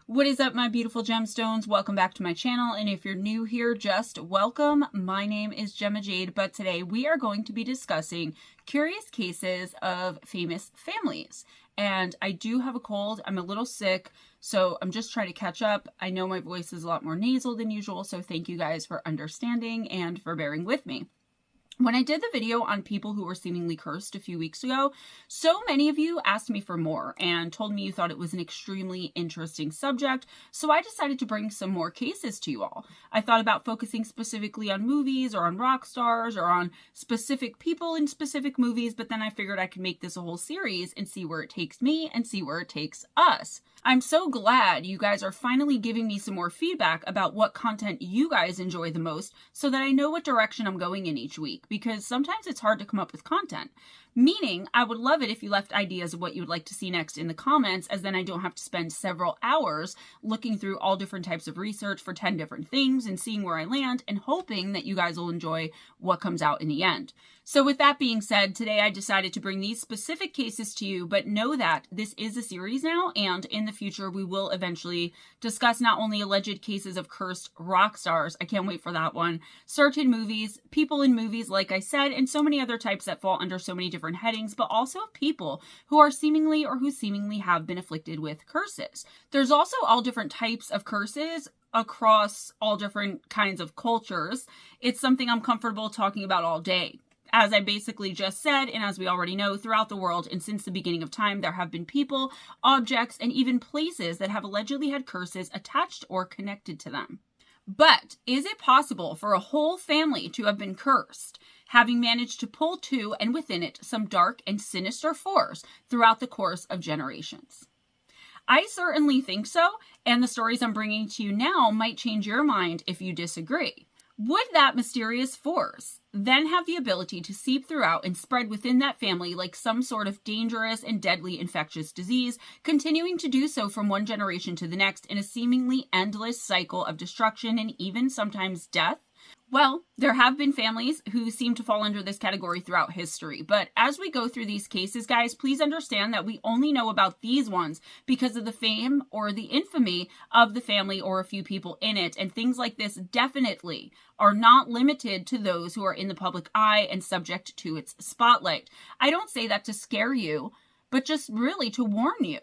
What is up, my beautiful gemstones? Welcome back to my channel, and if you're new here, just welcome. My name is Gemma Jade, but today we are going to be discussing curious cases of famous families. And I do have a cold. I'm a little sick, so I'm just trying to catch up. I know my voice is a lot more nasal than usual, so thank you guys for understanding and for bearing with me. When I did the video on people who were seemingly cursed a few weeks ago, so many of you asked me for more and told me you thought it was an extremely interesting subject, so I decided to bring some more cases to you all. I thought about focusing specifically on movies or on rock stars or on specific people in specific movies, but then I figured I could make this a whole series and see where it takes me and see where it takes us. I'm so glad you guys are finally giving me some more feedback about what content you guys enjoy the most so that I know what direction I'm going in each week, because sometimes it's hard to come up with content. Meaning, I would love it if you left ideas of what you would like to see next in the comments, as then I don't have to spend several hours looking through all different types of research for 10 different things and seeing where I land and hoping that you guys will enjoy what comes out in the end. So with that being said, today I decided to bring these specific cases to you, but know that this is a series now, and in the future we will eventually discuss not only alleged cases of cursed rock stars, I can't wait for that one, certain movies, people in movies like I said, and so many other types that fall under so many different headings, but also people who are seemingly or who seemingly have been afflicted with curses. There's also all different types of curses across all different kinds of cultures. It's something I'm comfortable talking about all day. As I basically just said, and as we already know, throughout the world and since the beginning of time, there have been people, objects, and even places that have allegedly had curses attached or connected to them. But is it possible for a whole family to have been cursed, having managed to pull to and within it some dark and sinister force throughout the course of generations? I certainly think so, and the stories I'm bringing to you now might change your mind if you disagree. Would that mysterious force then have the ability to seep throughout and spread within that family like some sort of dangerous and deadly infectious disease, continuing to do so from one generation to the next in a seemingly endless cycle of destruction and even sometimes death? Well, there have been families who seem to fall under this category throughout history, but as we go through these cases, guys, please understand that we only know about these ones because of the fame or the infamy of the family or a few people in it, and things like this definitely are not limited to those who are in the public eye and subject to its spotlight. I don't say that to scare you, but just really to warn you.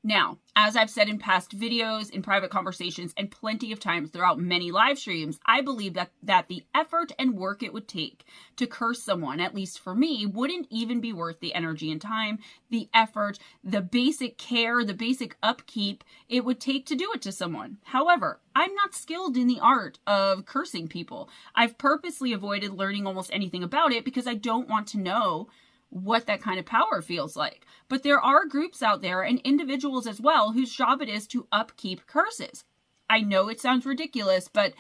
Now, as I've said in past videos, in private conversations, and plenty of times throughout many live streams, I believe that the effort and work it would take to curse someone, at least for me, wouldn't even be worth the energy and time, the effort, the basic care, the basic upkeep it would take to do it to someone. However, I'm not skilled in the art of cursing people. I've purposely avoided learning almost anything about it because I don't want to know what that kind of power feels like. But there are groups out there and individuals as well whose job it is to upkeep curses. I know it sounds ridiculous, but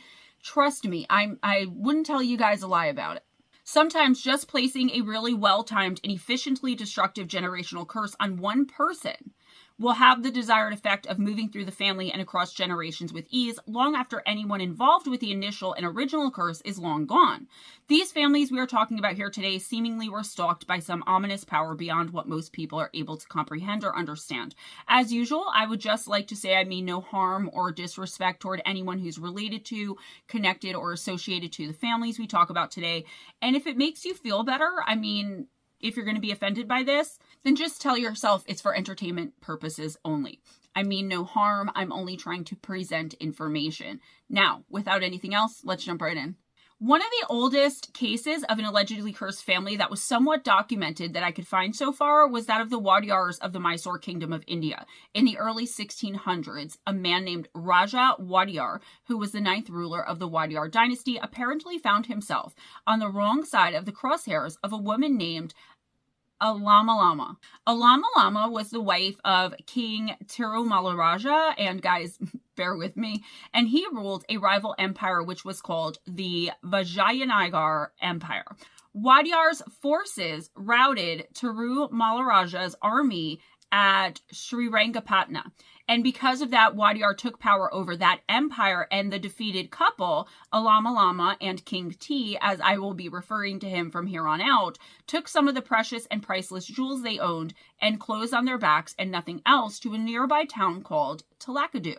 trust me, I wouldn't tell you guys a lie about it. Sometimes just placing a really well-timed and efficiently destructive generational curse on one person will have the desired effect of moving through the family and across generations with ease long after anyone involved with the initial and original curse is long gone. These families we are talking about here today seemingly were stalked by some ominous power beyond what most people are able to comprehend or understand. As usual, I would just like to say I mean no harm or disrespect toward anyone who's related to, connected, or associated to the families we talk about today. And if it makes you feel better, I mean, if you're going to be offended by this, then just tell yourself it's for entertainment purposes only. I mean no harm. I'm only trying to present information. Now, without anything else, let's jump right in. One of the oldest cases of an allegedly cursed family that was somewhat documented that I could find so far was that of the Wadyars of the Mysore Kingdom of India. In the early 1600s, a man named Raja Wadyar, who was the 9th ruler of the Wadyar dynasty, apparently found himself on the wrong side of the crosshairs of a woman named Alama. Alama was the wife of King Tirumala, and guys, bear with me, and he ruled a rival empire which was called the Vijayanagar Empire. Wadyar's forces routed Tirumala army at Srirangapatna. And because of that, Wadyar took power over that empire, and the defeated couple, Alama and King T, as I will be referring to him from here on out, took some of the precious and priceless jewels they owned and clothes on their backs and nothing else to a nearby town called Talakadu.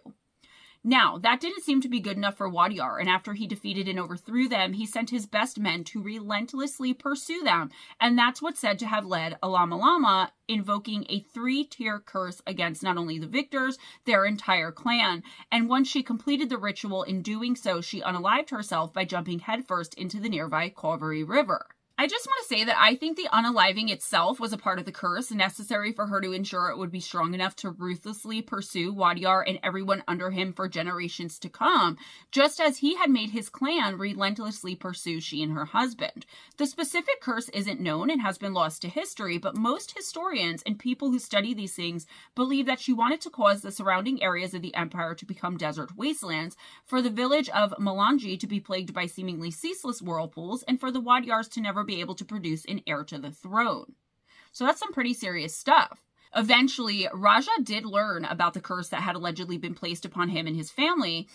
Now, that didn't seem to be good enough for Wadiyar, and after he defeated and overthrew them, he sent his best men to relentlessly pursue them, and that's what's said to have led Alama Lama invoking a 3-tier curse against not only the victors, their entire clan, and once she completed the ritual, in doing so, she unalived herself by jumping headfirst into the nearby Kaveri River. I just want to say that I think the unaliving itself was a part of the curse necessary for her to ensure it would be strong enough to ruthlessly pursue Wadiyar and everyone under him for generations to come, just as he had made his clan relentlessly pursue she and her husband. The specific curse isn't known and has been lost to history, but most historians and people who study these things believe that she wanted to cause the surrounding areas of the empire to become desert wastelands, for the village of Malanji to be plagued by seemingly ceaseless whirlpools, and for the Wadiyars to never be able to produce an heir to the throne. So that's some pretty serious stuff. Eventually, Raja did learn about the curse that had allegedly been placed upon him and his family,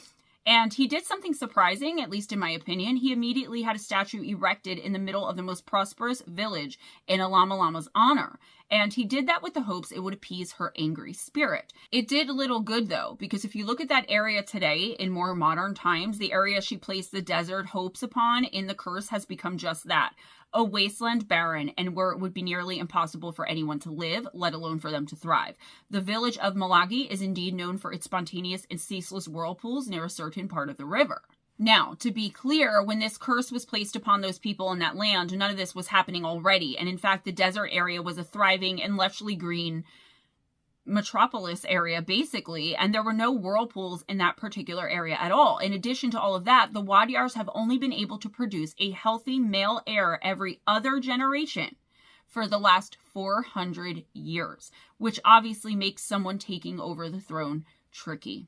and he did something surprising, at least in my opinion. He immediately had a statue erected in the middle of the most prosperous village in Alama Lama's honor, and he did that with the hopes it would appease her angry spirit. It did little good, though, because if you look at that area today, in more modern times, the area she placed the desert hopes upon in the curse has become just that, a wasteland barren, and where it would be nearly impossible for anyone to live, let alone for them to thrive. The village of Malagi is indeed known for its spontaneous and ceaseless whirlpools near a certain part of the river. Now, to be clear, when this curse was placed upon those people in that land, none of this was happening already, and in fact, the desert area was a thriving and lushly green metropolis area, basically, and there were no whirlpools in that particular area at all. In addition to all of that, the Wadiyars have only been able to produce a healthy male heir every other generation for the last 400 years, which obviously makes someone taking over the throne tricky.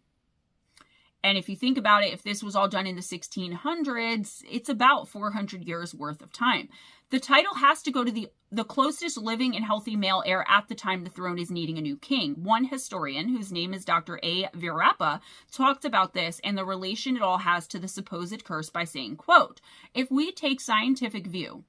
And if you think about it, if this was all done in the 1600s, it's about 400 years worth of time. The title has to go to the closest living and healthy male heir at the time the throne is needing a new king. One historian, whose name is Dr. A. Virappa, talked about this and the relation it all has to the supposed curse by saying, quote, "If we take scientific view,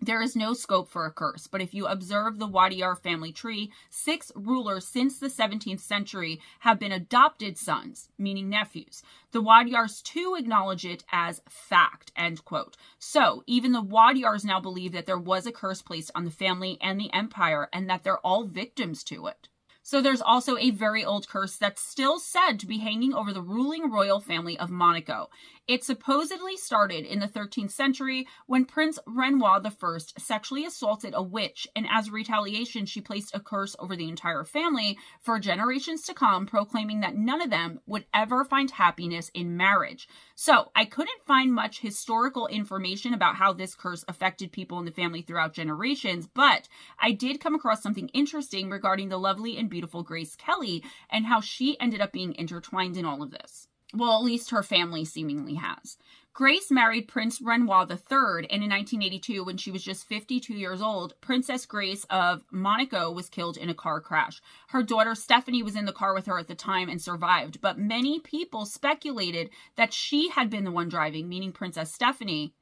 there is no scope for a curse, but if you observe the Wadiyar family tree, 6 rulers since the 17th century have been adopted sons, meaning nephews. The Wadiyars too acknowledge it as fact," end quote. So even the Wadiyars now believe that there was a curse placed on the family and the empire, and that they're all victims to it. So there's also a very old curse that's still said to be hanging over the ruling royal family of Monaco. It supposedly started in the 13th century when Prince Renoir I sexually assaulted a witch, and as retaliation, she placed a curse over the entire family for generations to come, proclaiming that none of them would ever find happiness in marriage. So I couldn't find much historical information about how this curse affected people in the family throughout generations, but I did come across something interesting regarding the lovely and beautiful Grace Kelly and how she ended up being intertwined in all of this. Well, at least her family seemingly has. Grace married Prince Renoir III, and in 1982, when she was just 52 years old, Princess Grace of Monaco was killed in a car crash. Her daughter Stephanie was in the car with her at the time and survived, but many people speculated that she had been the one driving, meaning Princess Stephanie,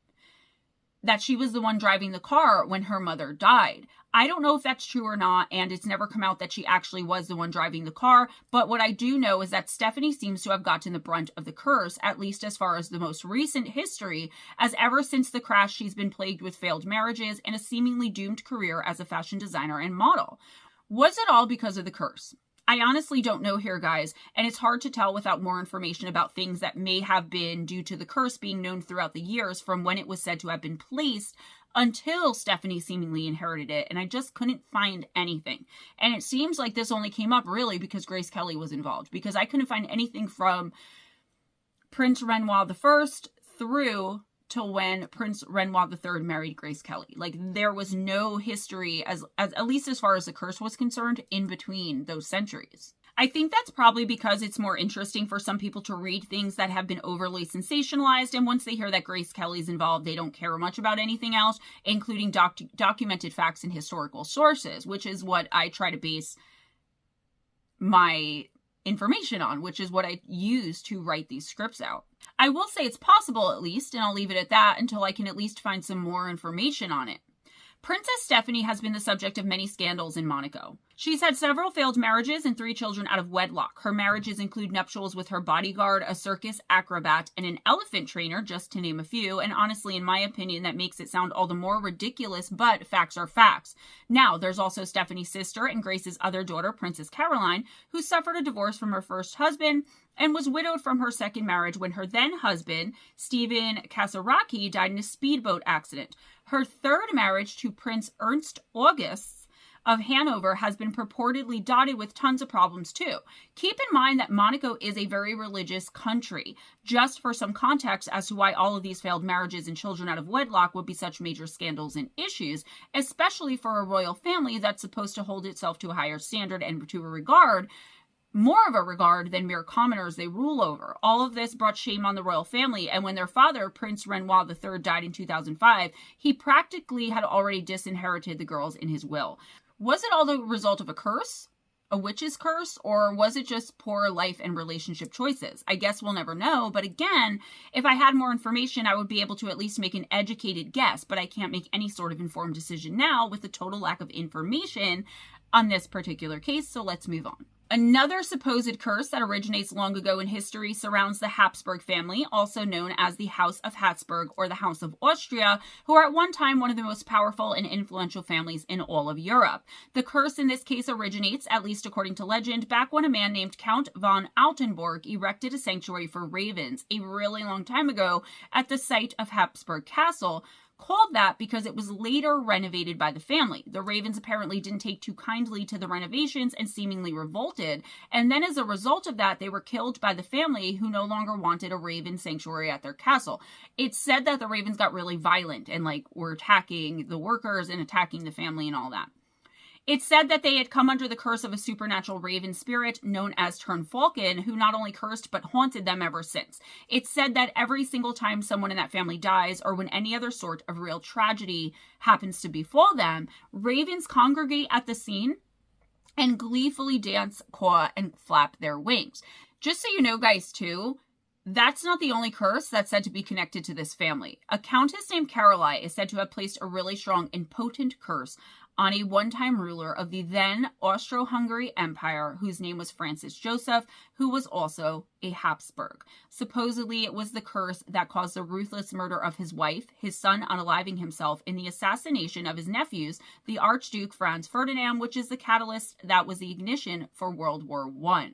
that she was the one driving the car when her mother died. I don't know if that's true or not, and it's never come out that she actually was the one driving the car, but what I do know is that Stephanie seems to have gotten the brunt of the curse, at least as far as the most recent history, as ever since the crash she's been plagued with failed marriages and a seemingly doomed career as a fashion designer and model. Was it all because of the curse? I honestly don't know here, guys, and it's hard to tell without more information about things that may have been due to the curse being known throughout the years from when it was said to have been placed until Stephanie seemingly inherited it, and I just couldn't find anything. And it seems like this only came up really because Grace Kelly was involved, because I couldn't find anything from Prince Renoir I through till when Prince Renoir III married Grace Kelly. Like, there was no history, as at least as far as the curse was concerned, in between those centuries. I think that's probably because it's more interesting for some people to read things that have been overly sensationalized, and once they hear that Grace Kelly's involved, they don't care much about anything else, including documented facts and historical sources, which is what I try to base my information on, which is what I use to write these scripts out. I will say it's possible, at least, and I'll leave it at that until I can at least find some more information on it. Princess Stephanie has been the subject of many scandals in Monaco. She's had several failed marriages and 3 children out of wedlock. Her marriages include nuptials with her bodyguard, a circus acrobat, and an elephant trainer, just to name a few. And honestly, in my opinion, that makes it sound all the more ridiculous, but facts are facts. Now, there's also Stephanie's sister and Grace's other daughter, Princess Caroline, who suffered a divorce from her first husband and was widowed from her second marriage when her then husband, Stephen Casaraki, died in a speedboat accident. Her third marriage to Prince Ernst August of Hanover has been purportedly dotted with tons of problems too. Keep in mind that Monaco is a very religious country. Just for some context as to why all of these failed marriages and children out of wedlock would be such major scandals and issues, especially for a royal family that's supposed to hold itself to a higher standard and to a regard, more of a regard than mere commoners they rule over. All of this brought shame on the royal family, and when their father, Prince Renoir III, died in 2005, he practically had already disinherited the girls in his will. Was it all the result of a curse? A witch's curse? Or was it just poor life and relationship choices? I guess we'll never know, but again, if I had more information, I would be able to at least make an educated guess, but I can't make any sort of informed decision now with the total lack of information on this particular case, so let's move on. Another supposed curse that originates long ago in history surrounds the Habsburg family, also known as the House of Habsburg or the House of Austria, who are at one time one of the most powerful and influential families in all of Europe. The curse in this case originates, at least according to legend, back when a man named Count von Altenburg erected a sanctuary for ravens a really long time ago at the site of Habsburg Castle, called that because it was later renovated by the family. The ravens apparently didn't take too kindly to the renovations and seemingly revolted, and then as a result of that, they were killed by the family, who no longer wanted a raven sanctuary at their castle. It's said that the ravens got really violent and were attacking the workers and attacking the family and all that. It's said that they had come under the curse of a supernatural raven spirit known as Turnfalken, who not only cursed but haunted them ever since. It's said that every single time someone in that family dies, or when any other sort of real tragedy happens to befall them, ravens congregate at the scene and gleefully dance, caw, and flap their wings. Just so you know, guys, too, that's not the only curse that's said to be connected to this family. A countess named Caroline is said to have placed a really strong and potent curse on a one-time ruler of the then Austro-Hungary Empire, whose name was Francis Joseph, who was also a Habsburg. Supposedly, it was the curse that caused the ruthless murder of his wife, his son unaliving himself, and the assassination of his nephews, the Archduke Franz Ferdinand, which is the catalyst that was the ignition for World War I.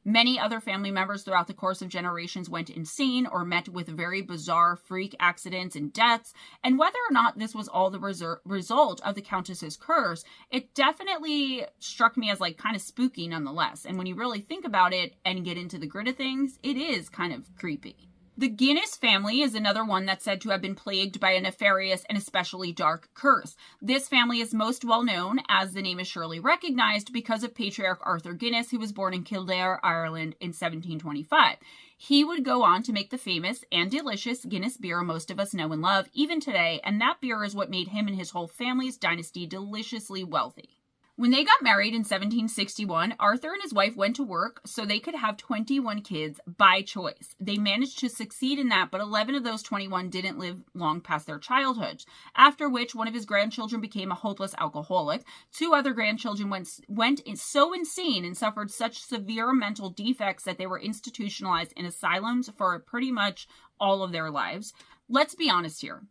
Many other family members throughout the course of generations went insane or met with very bizarre freak accidents and deaths, and whether or not this was all the result of the Countess's curse, it definitely struck me as kind of spooky nonetheless. And when you really think about it and get into the grit of things, it is kind of creepy. The Guinness family is another one that's said to have been plagued by a nefarious and especially dark curse. This family is most well known, as the name is surely recognized, because of Patriarch Arthur Guinness, who was born in Kildare, Ireland in 1725. He would go on to make the famous and delicious Guinness beer most of us know and love even today, and that beer is what made him and his whole family's dynasty deliciously wealthy. When they got married in 1761, Arthur and his wife went to work so they could have 21 kids by choice. They managed to succeed in that, but 11 of those 21 didn't live long past their childhood, after which one of his grandchildren became a hopeless alcoholic. 2 other grandchildren went so insane and suffered such severe mental defects that they were institutionalized in asylums for pretty much all of their lives. Let's be honest here.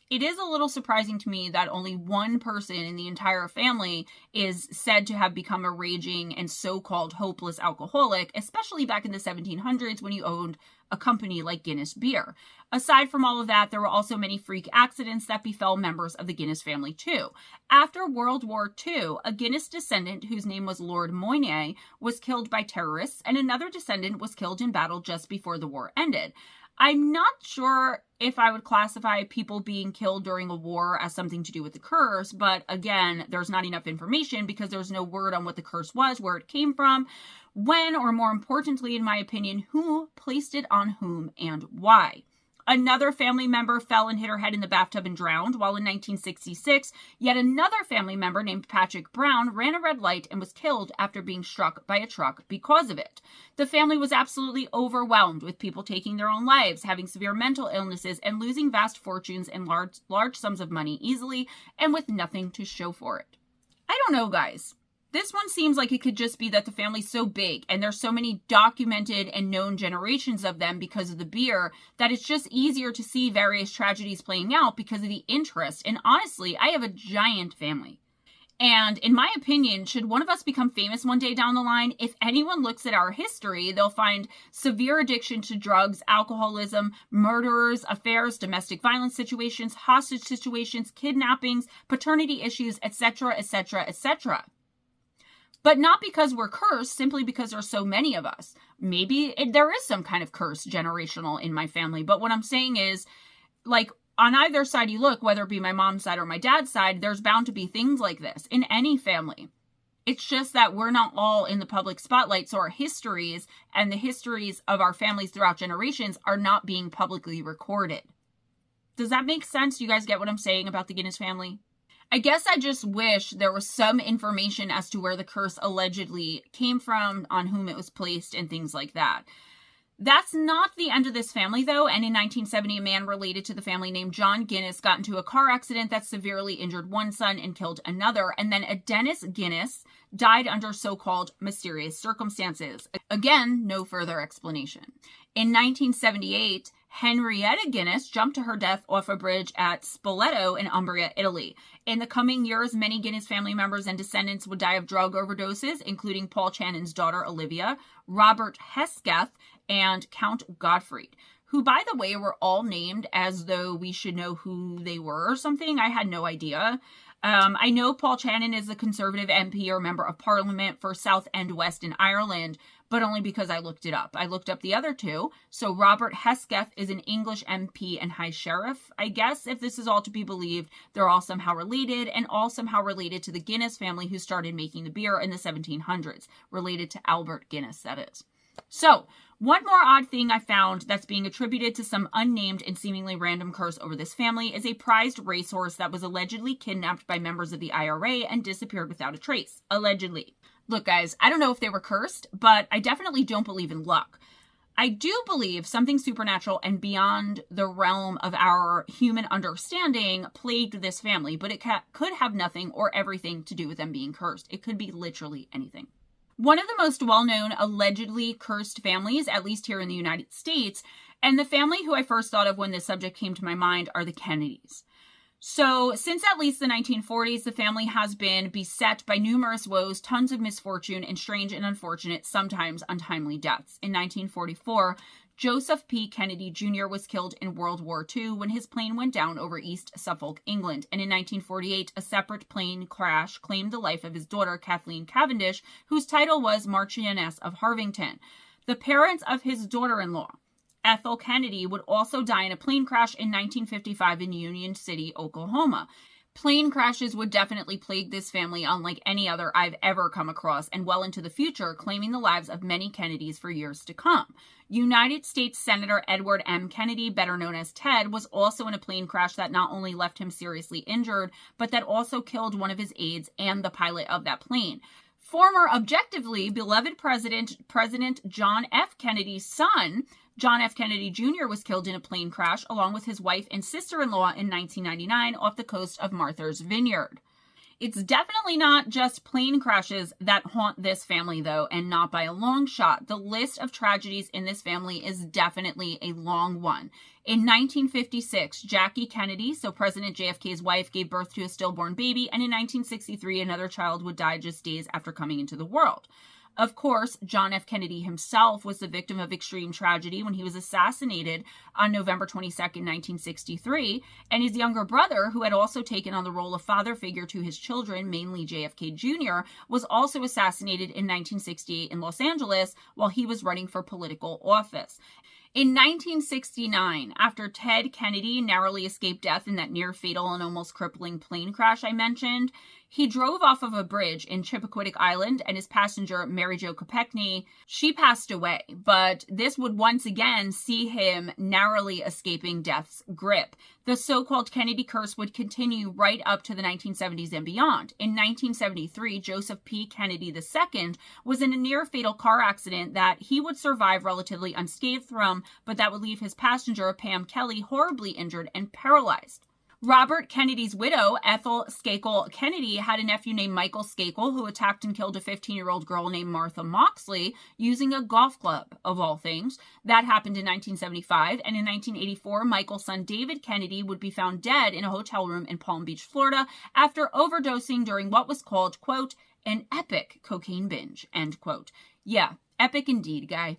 It is a little surprising to me that only one person in the entire family is said to have become a raging and so-called hopeless alcoholic, especially back in the 1700s when you owned a company like Guinness Beer. Aside from all of that, there were also many freak accidents that befell members of the Guinness family too. After World War II, a Guinness descendant whose name was Lord Moynier was killed by terrorists, and another descendant was killed in battle just before the war ended. I'm not sure if I would classify people being killed during a war as something to do with the curse, but again, there's not enough information because there's no word on what the curse was, where it came from, when, or more importantly, in my opinion, who placed it on whom and why. Another family member fell and hit her head in the bathtub and drowned, while in 1966, yet another family member named Patrick Brown ran a red light and was killed after being struck by a truck because of it. The family was absolutely overwhelmed with people taking their own lives, having severe mental illnesses, and losing vast fortunes and large sums of money easily, and with nothing to show for it. I don't know, guys. This one seems like it could just be that the family's so big and there's so many documented and known generations of them because of the beer that it's just easier to see various tragedies playing out because of the interest. And honestly, I have a giant family. And in my opinion, should one of us become famous one day down the line, if anyone looks at our history, they'll find severe addiction to drugs, alcoholism, murderers, affairs, domestic violence situations, hostage situations, kidnappings, paternity issues, etc., etc., etc. But not because we're cursed, simply because there's so many of us. Maybe there is some kind of curse generational in my family. But what I'm saying is, like, on either side you look, whether it be my mom's side or my dad's side, there's bound to be things like this in any family. It's just that we're not all in the public spotlight, so our histories and the histories of our families throughout generations are not being publicly recorded. Does that make sense? You guys get what I'm saying about the Guinness family? I guess I just wish there was some information as to where the curse allegedly came from, on whom it was placed, and things like that. That's not the end of this family, though, and in 1970, a man related to the family named John Guinness got into a car accident that severely injured one son and killed another, and then a Dennis Guinness died under so-called mysterious circumstances. Again, no further explanation. In 1978, Henrietta Guinness jumped to her death off a bridge at Spoleto in Umbria, Italy. In the coming years, many Guinness family members and descendants would die of drug overdoses, including Paul Channon's daughter, Olivia, Robert Hesketh, and Count Gottfried, who, by the way, were all named as though we should know who they were or something. I had no idea. I know Paul Channon is a Conservative MP or Member of Parliament for South and West in Ireland, but only because I looked it up. I looked up the other two. So Robert Hesketh is an English MP and High Sheriff. I guess if this is all to be believed, they're all somehow related, and all somehow related to the Guinness family who started making the beer in the 1700s, related to Albert Guinness, that is. So, one more odd thing I found that's being attributed to some unnamed and seemingly random curse over this family is a prized racehorse that was allegedly kidnapped by members of the IRA and disappeared without a trace. Allegedly. Look, guys, I don't know if they were cursed, but I definitely don't believe in luck. I do believe something supernatural and beyond the realm of our human understanding plagued this family, but it could have nothing or everything to do with them being cursed. It could be literally anything. One of the most well-known allegedly cursed families, at least here in the United States, and the family who I first thought of when this subject came to my mind, are the Kennedys. So, since at least the 1940s, the family has been beset by numerous woes, tons of misfortune, and strange and unfortunate, sometimes untimely deaths. In 1944, Joseph P. Kennedy Jr. was killed in World War II when his plane went down over East Suffolk, England. And in 1948, a separate plane crash claimed the life of his daughter, Kathleen Cavendish, whose title was Marchioness of Harvington. The parents of his daughter-in-law, Ethel Kennedy, would also die in a plane crash in 1955 in Union City, Oklahoma. Plane crashes would definitely plague this family unlike any other I've ever come across, and well into the future, claiming the lives of many Kennedys for years to come. United States Senator Edward M. Kennedy, better known as Ted, was also in a plane crash that not only left him seriously injured, but that also killed one of his aides and the pilot of that plane. Former objectively beloved President John F. Kennedy's son, John F. Kennedy Jr., was killed in a plane crash along with his wife and sister-in-law in 1999 off the coast of Martha's Vineyard. It's definitely not just plane crashes that haunt this family, though, and not by a long shot. The list of tragedies in this family is definitely a long one. In 1956, Jackie Kennedy, so President JFK's wife, gave birth to a stillborn baby, and in 1963, another child would die just days after coming into the world. Of course, John F. Kennedy himself was the victim of extreme tragedy when he was assassinated on November 22, 1963, and his younger brother, who had also taken on the role of father figure to his children, mainly JFK Jr., was also assassinated in 1968 in Los Angeles while he was running for political office. In 1969, after Ted Kennedy narrowly escaped death in that near-fatal and almost crippling plane crash I mentioned, he drove off of a bridge in Chippewa Island, and his passenger, Mary Jo Kopechne, she passed away, but this would once again see him narrowly escaping death's grip. The so-called Kennedy curse would continue right up to the 1970s and beyond. In 1973, Joseph P. Kennedy II was in a near-fatal car accident that he would survive relatively unscathed from, but that would leave his passenger, Pam Kelly, horribly injured and paralyzed. Robert Kennedy's widow, Ethel Skakel Kennedy, had a nephew named Michael Skakel who attacked and killed a 15-year-old girl named Martha Moxley using a golf club, of all things. That happened in 1975, and in 1984, Michael's son David Kennedy would be found dead in a hotel room in Palm Beach, Florida, after overdosing during what was called, quote, an epic cocaine binge, end quote. Yeah, epic indeed, guy.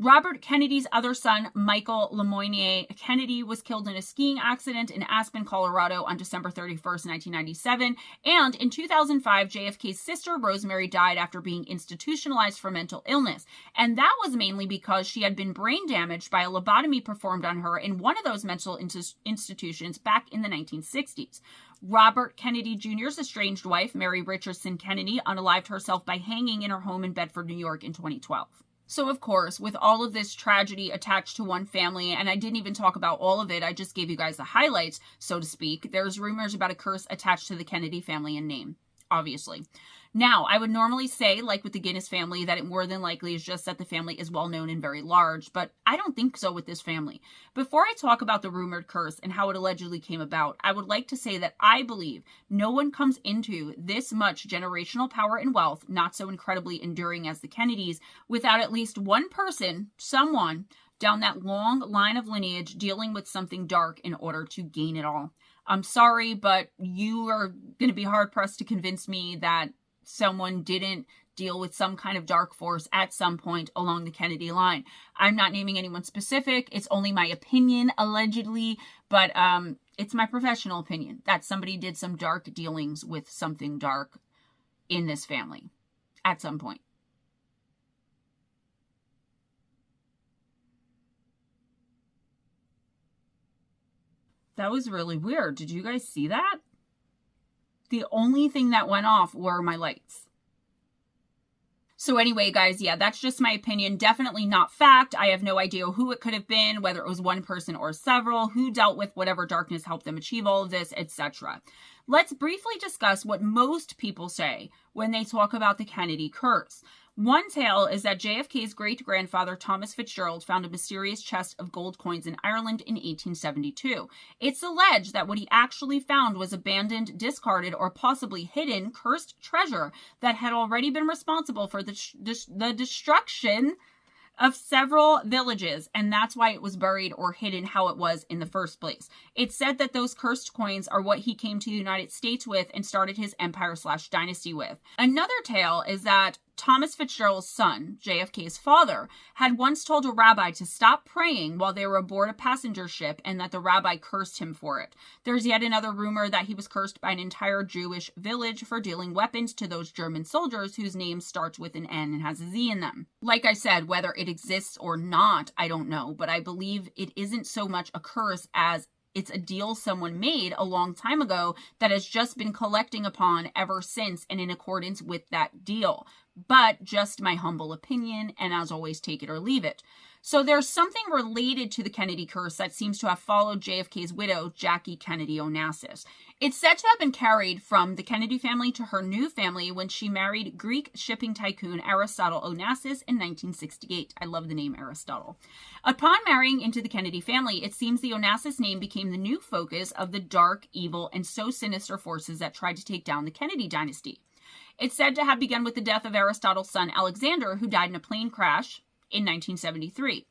Robert Kennedy's other son, Michael Lemoynier Kennedy, was killed in a skiing accident in Aspen, Colorado on December 31st, 1997. And in 2005, JFK's sister, Rosemary, died after being institutionalized for mental illness. And that was mainly because she had been brain damaged by a lobotomy performed on her in one of those mental institutions back in the 1960s. Robert Kennedy Jr.'s estranged wife, Mary Richardson Kennedy, unalived herself by hanging in her home in Bedford, New York in 2012. So, of course, with all of this tragedy attached to one family, and I didn't even talk about all of it, I just gave you guys the highlights, so to speak, there's rumors about a curse attached to the Kennedy family and name, obviously. Now, I would normally say, like with the Guinness family, that it more than likely is just that the family is well known and very large, but I don't think so with this family. Before I talk about the rumored curse and how it allegedly came about, I would like to say that I believe no one comes into this much generational power and wealth, not so incredibly enduring as the Kennedys, without at least one person, someone, down that long line of lineage dealing with something dark in order to gain it all. I'm sorry, but you are going to be hard-pressed to convince me that someone didn't deal with some kind of dark force at some point along the Kennedy line. I'm not naming anyone specific. It's only my opinion, allegedly, but it's my professional opinion that somebody did some dark dealings with something dark in this family at some point. That was really weird. Did you guys see that? The only thing that went off were my lights. So anyway, guys, yeah, that's just my opinion. Definitely not fact. I have no idea who it could have been, whether it was one person or several, who dealt with whatever darkness helped them achieve all of this, etc. Let's briefly discuss what most people say when they talk about the Kennedy curse. One tale is that JFK's great-grandfather Thomas Fitzgerald found a mysterious chest of gold coins in Ireland in 1872. It's alleged that what he actually found was abandoned, discarded, or possibly hidden cursed treasure that had already been responsible for the destruction of several villages, and that's why it was buried or hidden how it was in the first place. It's said that those cursed coins are what he came to the United States with and started his empire/dynasty with. Another tale is that Thomas Fitzgerald's son, JFK's father, had once told a rabbi to stop praying while they were aboard a passenger ship and that the rabbi cursed him for it. There's yet another rumor that he was cursed by an entire Jewish village for dealing weapons to those German soldiers whose name starts with an N and has a Z in them. Like I said, whether it exists or not, I don't know, but I believe it isn't so much a curse as it's a deal someone made a long time ago that has just been collecting upon ever since and in accordance with that deal. But just my humble opinion, and as always, take it or leave it. So there's something related to the Kennedy curse that seems to have followed JFK's widow, Jackie Kennedy Onassis. It's said to have been carried from the Kennedy family to her new family when she married Greek shipping tycoon Aristotle Onassis in 1968. I love the name Aristotle. Upon marrying into the Kennedy family, it seems the Onassis name became the new focus of the dark, evil, and so sinister forces that tried to take down the Kennedy dynasty. It's said to have begun with the death of Aristotle's son Alexander, who died in a plane crash in 1973.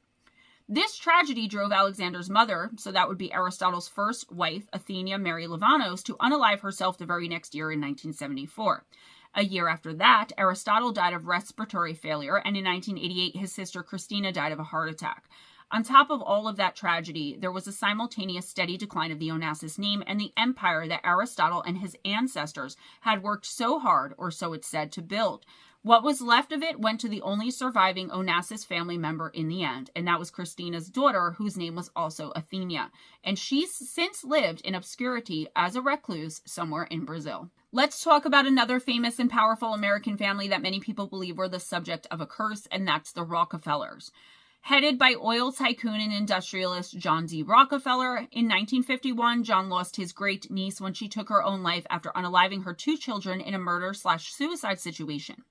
This tragedy drove Alexander's mother, so that would be Aristotle's first wife, Athenia Mary Livanos, to unalive herself the very next year in 1974. A year after that, Aristotle died of respiratory failure, and in 1988, his sister Christina died of a heart attack. On top of all of that tragedy, there was a simultaneous steady decline of the Onassis name and the empire that Aristotle and his ancestors had worked so hard, or so it's said, to build. What was left of it went to the only surviving Onassis family member in the end, and that was Christina's daughter, whose name was also Athenia. And she's since lived in obscurity as a recluse somewhere in Brazil. Let's talk about another famous and powerful American family that many people believe were the subject of a curse, and that's the Rockefellers. Headed by oil tycoon and industrialist John D. Rockefeller, in 1951, John lost his great-niece when she took her own life after unaliving her two children in a murder/suicide situation.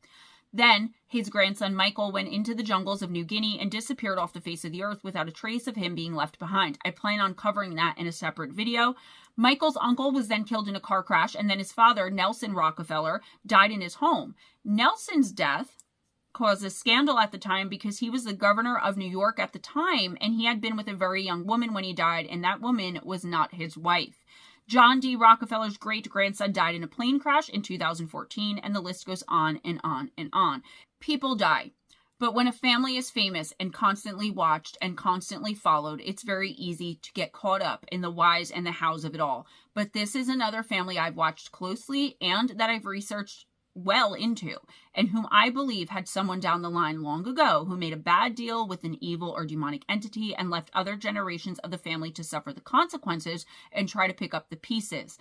Then his grandson Michael went into the jungles of New Guinea and disappeared off the face of the earth without a trace of him being left behind. I plan on covering that in a separate video. Michael's uncle was then killed in a car crash, and then his father, Nelson Rockefeller, died in his home. Nelson's death caused a scandal at the time because he was the governor of New York at the time, and he had been with a very young woman when he died, and that woman was not his wife. John D. Rockefeller's great-grandson died in a plane crash in 2014, and the list goes on and on and on. People die. But when a family is famous and constantly watched and constantly followed, it's very easy to get caught up in the whys and the hows of it all. But this is another family I've watched closely and that I've researched well into, and whom I believe had someone down the line long ago who made a bad deal with an evil or demonic entity and left other generations of the family to suffer the consequences and try to pick up the pieces.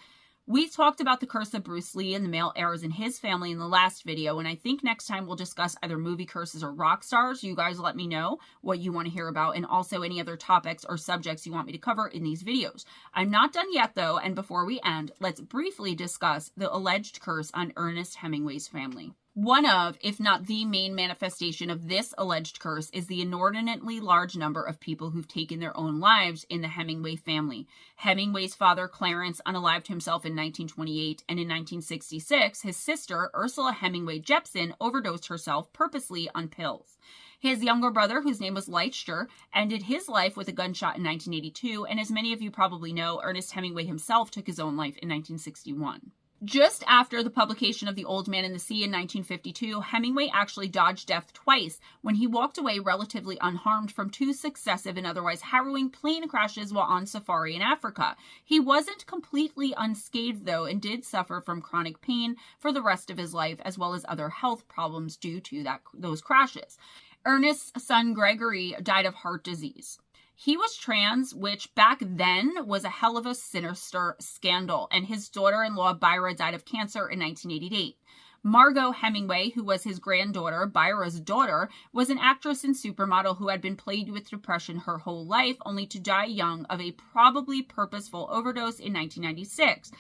We talked about the curse of Bruce Lee and the male heirs in his family in the last video, and I think next time we'll discuss either movie curses or rock stars. You guys let me know what you want to hear about, and also any other topics or subjects you want me to cover in these videos. I'm not done yet, though, and before we end, let's briefly discuss the alleged curse on Ernest Hemingway's family. One of, if not the main manifestation of this alleged curse is the inordinately large number of people who've taken their own lives in the Hemingway family. Hemingway's father, Clarence, unalived himself in 1928, and in 1966, his sister, Ursula Hemingway Jepson, overdosed herself purposely on pills. His younger brother, whose name was Leicester, ended his life with a gunshot in 1982, and as many of you probably know, Ernest Hemingway himself took his own life in 1961. Just after the publication of The Old Man and the Sea in 1952, Hemingway actually dodged death twice when he walked away relatively unharmed from two successive and otherwise harrowing plane crashes while on safari in Africa. He wasn't completely unscathed, though, and did suffer from chronic pain for the rest of his life, as well as other health problems due to those crashes. Ernest's son Gregory died of heart disease. He was trans, which back then was a hell of a sinister scandal, and his daughter-in-law Byra died of cancer in 1988. Margot Hemingway, who was his granddaughter, Byra's daughter, was an actress and supermodel who had been plagued with depression her whole life, only to die young of a probably purposeful overdose in 1996.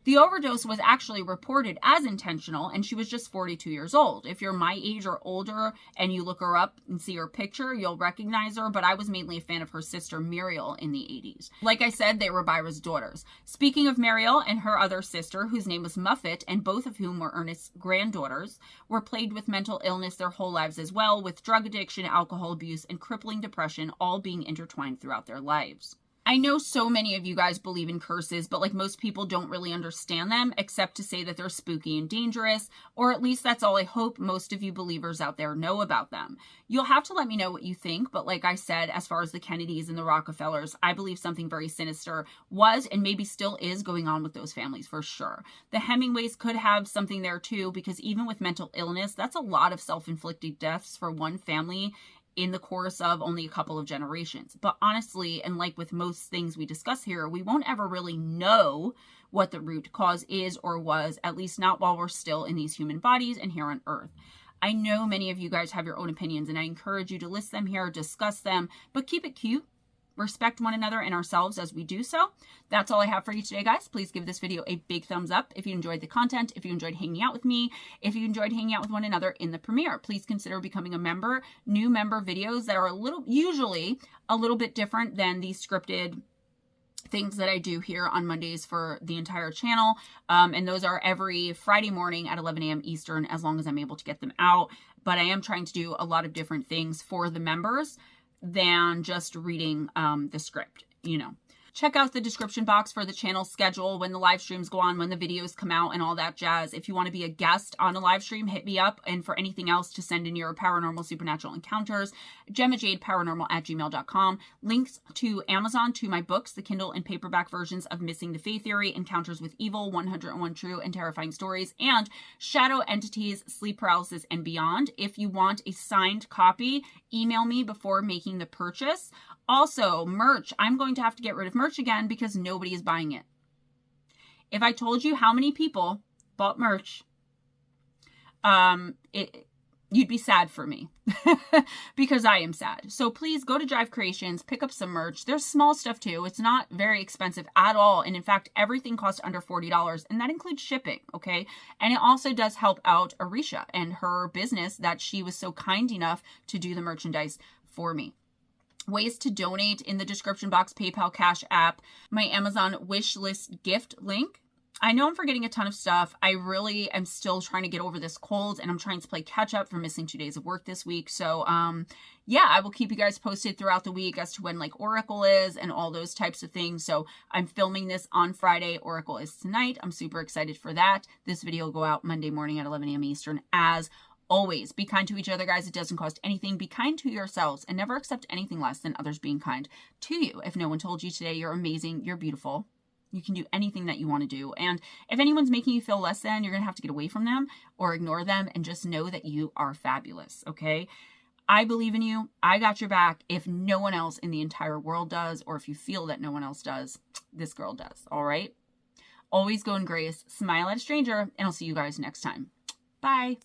The overdose was actually reported as intentional, and she was just 42 years old. If you're my age or older and you look her up and see her picture, you'll recognize her, but I was mainly a fan of her sister Muriel in the 80s. Like I said, they were Byra's daughters. Speaking of Muriel and her other sister, whose name was Muffet, and both of whom were Ernest's granddaughters, were plagued with mental illness their whole lives as well, with drug addiction, alcohol abuse, and crippling depression all being intertwined throughout their lives. I know so many of you guys believe in curses, but like most people don't really understand them except to say that they're spooky and dangerous, or at least that's all I hope most of you believers out there know about them. You'll have to let me know what you think, but like I said, as far as the Kennedys and the Rockefellers, I believe something very sinister was and maybe still is going on with those families for sure. The Hemingways could have something there too, because even with mental illness, that's a lot of self-inflicted deaths for one family in the course of only a couple of generations. But honestly, and like with most things we discuss here, we won't ever really know what the root cause is or was, at least not while we're still in these human bodies and here on Earth. I know many of you guys have your own opinions, and I encourage you to list them here, discuss them, but keep it cute. Respect one another and ourselves as we do so. That's all I have for you today, guys. Please give this video a big thumbs up if you enjoyed the content, if you enjoyed hanging out with me, if you enjoyed hanging out with one another in the premiere. Please consider becoming a member. New member videos that are usually a little bit different than the scripted things that I do here on Mondays for the entire channel. And those are every Friday morning at 11 a.m. Eastern, as long as I'm able to get them out. But I am trying to do a lot of different things for the members than just reading the script, you know. Check out the description box for the channel schedule, when the live streams go on, when the videos come out, and all that jazz. If you want to be a guest on a live stream, hit me up. And for anything else, to send in your paranormal supernatural encounters, GemmaJadeParanormal@gmail.com. Links to Amazon to my books, the Kindle and paperback versions of Missing the Faith Theory, Encounters with Evil, 101 True and Terrifying Stories, and Shadow Entities, Sleep Paralysis, and Beyond. If you want a signed copy, email me before making the purchase. Also, merch. I'm going to have to get rid of merch again because nobody is buying it. If I told you how many people bought merch, you'd be sad for me because I am sad. So please go to Jive Creations, pick up some merch. There's small stuff too. It's not very expensive at all. And in fact, everything costs under $40 and that includes shipping. Okay. And it also does help out Arisha and her business that she was so kind enough to do the merchandise for me. Ways to donate in the description box, PayPal, Cash App, my Amazon wish list gift link. I know I'm forgetting a ton of stuff. I really am still trying to get over this cold and I'm trying to play catch up for missing 2 days of work this week. So, yeah, I will keep you guys posted throughout the week as to when like Oracle is and all those types of things. So I'm filming this on Friday. Oracle is tonight. I'm super excited for that. This video will go out Monday morning at 11 a.m. Eastern as always. Be kind to each other, guys. It doesn't cost anything. Be kind to yourselves and never accept anything less than others being kind to you. If no one told you today, you're amazing, you're beautiful. You can do anything that you want to do. And if anyone's making you feel less than, you're going to have to get away from them or ignore them and just know that you are fabulous. Okay. I believe in you. I got your back. If no one else in the entire world does, or if you feel that no one else does, this girl does. All right. Always go in grace, smile at a stranger, and I'll see you guys next time. Bye.